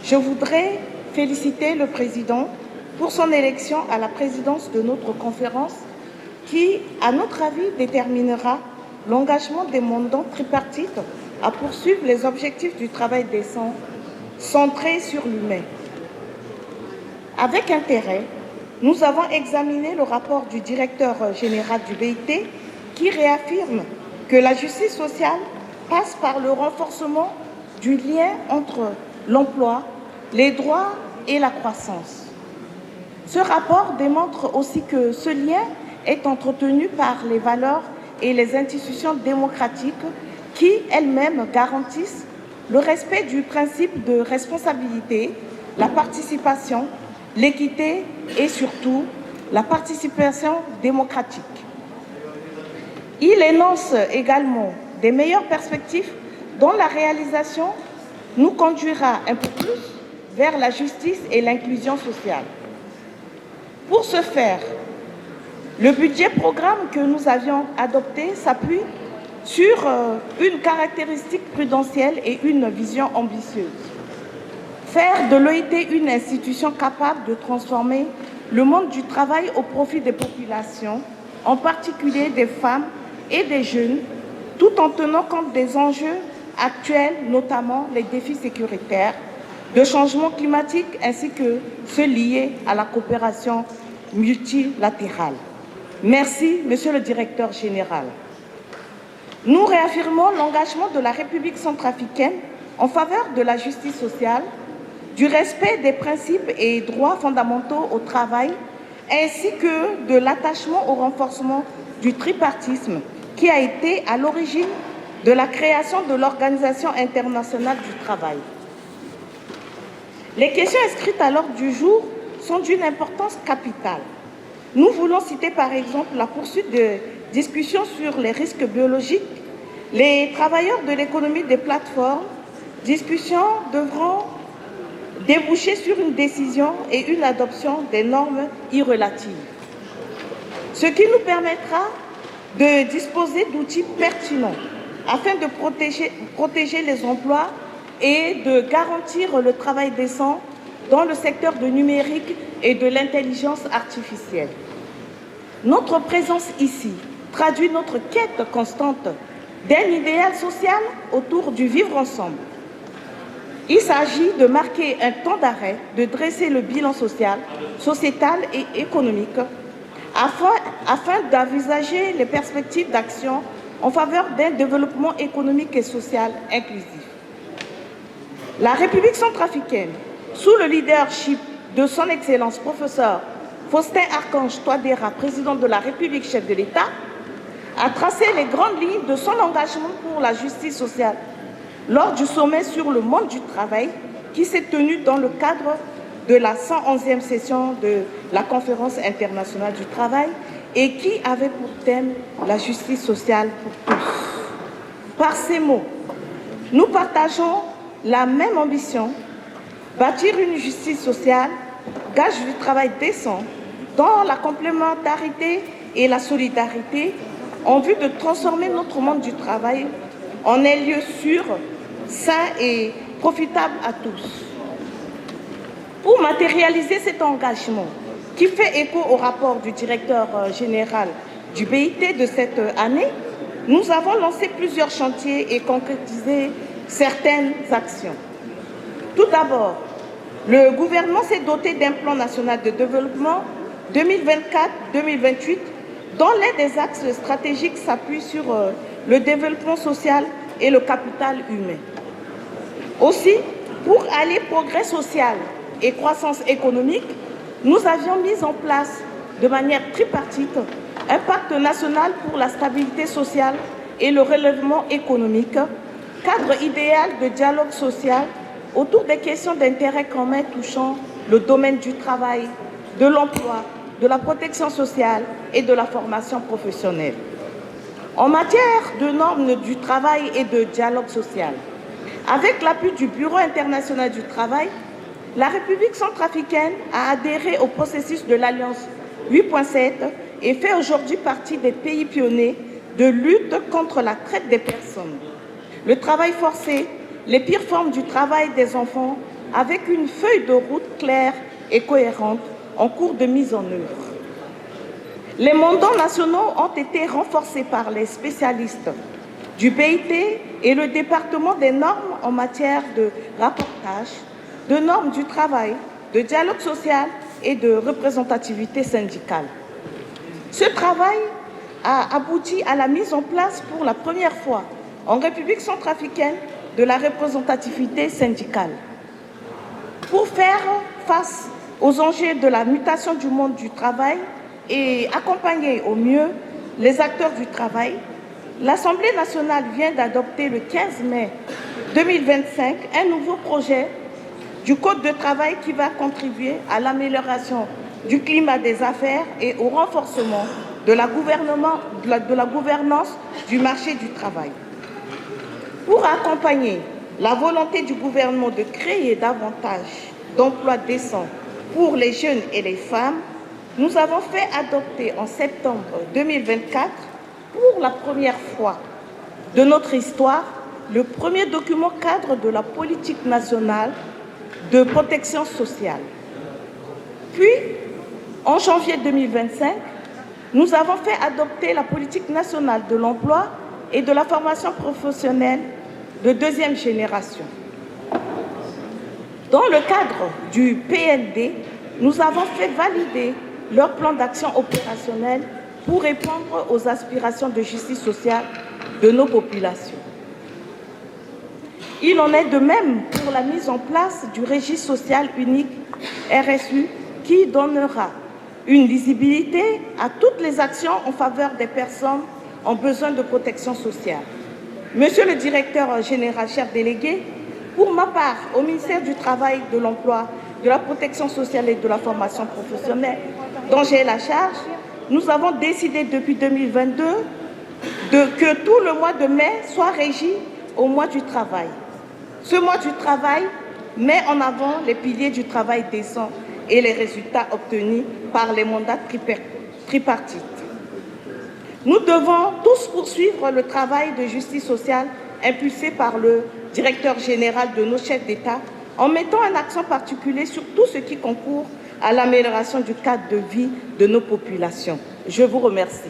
Je voudrais féliciter le Président pour son élection à la présidence de notre conférence qui, à notre avis, déterminera l'engagement des mandants tripartites à poursuivre les objectifs du travail décent centré sur l'humain. Avec intérêt, nous avons examiné le rapport du directeur général du BIT qui réaffirme que la justice sociale passe par le renforcement du lien entre l'emploi, les droits et la croissance. Ce rapport démontre aussi que ce lien est entretenu par les valeurs et les institutions démocratiques qui, elles-mêmes, garantissent le respect du principe de responsabilité, la participation, l'équité et surtout la participation démocratique. Il énonce également des meilleures perspectives dont la réalisation nous conduira un peu plus vers la justice et l'inclusion sociale. Pour ce faire, le budget programme que nous avions adopté s'appuie sur une caractéristique prudentielle et une vision ambitieuse. Faire de l'OIT une institution capable de transformer le monde du travail au profit des populations, en particulier des femmes et des jeunes, tout en tenant compte des enjeux actuels, notamment les défis sécuritaires, de changement climatique ainsi que ceux liés à la coopération multilatérale. Merci, Monsieur le Directeur général. Nous réaffirmons l'engagement de la République centrafricaine en faveur de la justice sociale, du respect des principes et droits fondamentaux au travail, ainsi que de l'attachement au renforcement du tripartisme qui a été à l'origine de la création de l'Organisation internationale du travail. Les questions inscrites à l'ordre du jour sont d'une importance capitale. Nous voulons citer par exemple la poursuite de discussions sur les risques biologiques, les travailleurs de l'économie des plateformes. Discussions devront déboucher sur une décision et une adoption des normes irrelatives, ce qui nous permettra de disposer d'outils pertinents afin de protéger les emplois et de garantir le travail décent dans le secteur du numérique et de l'intelligence artificielle. Notre présence ici traduit notre quête constante d'un idéal social autour du vivre ensemble. Il s'agit de marquer un temps d'arrêt, de dresser le bilan social, sociétal et économique afin d'envisager les perspectives d'action en faveur d'un développement économique et social inclusif. La République centrafricaine, sous le leadership de son Excellence professeur Faustin Archange Touadéra, président de la République, chef de l'État, a tracé les grandes lignes de son engagement pour la justice sociale lors du sommet sur le monde du travail qui s'est tenu dans le cadre de la 111e session de la Conférence internationale du travail et qui avait pour thème la justice sociale pour tous. Par ces mots, nous partageons la même ambition, bâtir une justice sociale, gage du travail décent, dans la complémentarité et la solidarité, en vue de transformer notre monde du travail en un lieu sûr, sain et profitable à tous. Pour matérialiser cet engagement, qui fait écho au rapport du directeur général du BIT de cette année, nous avons lancé plusieurs chantiers et concrétisé certaines actions. Tout d'abord, le gouvernement s'est doté d'un plan national de développement 2024-2028 dont l'un des axes stratégiques s'appuie sur le développement social et le capital humain. Aussi, pour allier progrès social et croissance économique, nous avions mis en place de manière tripartite un pacte national pour la stabilité sociale et le relèvement économique, cadre idéal de dialogue social autour des questions d'intérêt commun touchant le domaine du travail, de l'emploi, de la protection sociale et de la formation professionnelle. En matière de normes du travail et de dialogue social, avec l'appui du Bureau international du travail, la République centrafricaine a adhéré au processus de l'Alliance 8.7 et fait aujourd'hui partie des pays pionniers de lutte contre la traite des personnes, le travail forcé, les pires formes du travail des enfants, avec une feuille de route claire et cohérente en cours de mise en œuvre. Les mandats nationaux ont été renforcés par les spécialistes du BIT et le département des normes en matière de rapportage, de normes du travail, de dialogue social et de représentativité syndicale. Ce travail a abouti à la mise en place pour la première fois en République centrafricaine de la représentativité syndicale. Pour faire face aux enjeux de la mutation du monde du travail et accompagner au mieux les acteurs du travail, l'Assemblée nationale vient d'adopter le 15 mai 2025 un nouveau projet du Code de travail qui va contribuer à l'amélioration du climat des affaires et au renforcement de la gouvernance du marché du travail. Pour accompagner la volonté du gouvernement de créer davantage d'emplois décents pour les jeunes et les femmes, nous avons fait adopter en septembre 2024, pour la première fois de notre histoire, le premier document cadre de la politique nationale de protection sociale. Puis, en janvier 2025, nous avons fait adopter la politique nationale de l'emploi et de la formation professionnelle de deuxième génération. Dans le cadre du PND, nous avons fait valider leur plan d'action opérationnel pour répondre aux aspirations de justice sociale de nos populations. Il en est de même pour la mise en place du registre social unique RSU qui donnera une lisibilité à toutes les actions en faveur des personnes en besoin de protection sociale. Monsieur le directeur général, chef délégué, pour ma part, au ministère du Travail, de l'Emploi, de la Protection sociale et de la formation professionnelle, dont j'ai la charge, nous avons décidé depuis 2022 que tout le mois de mai soit régi au mois du travail. Ce mois du travail met en avant les piliers du travail décent et les résultats obtenus par les mandats tripartites. Nous devons tous poursuivre le travail de justice sociale impulsé par le directeur général de nos chefs d'État en mettant un accent particulier sur tout ce qui concourt à l'amélioration du cadre de vie de nos populations. Je vous remercie.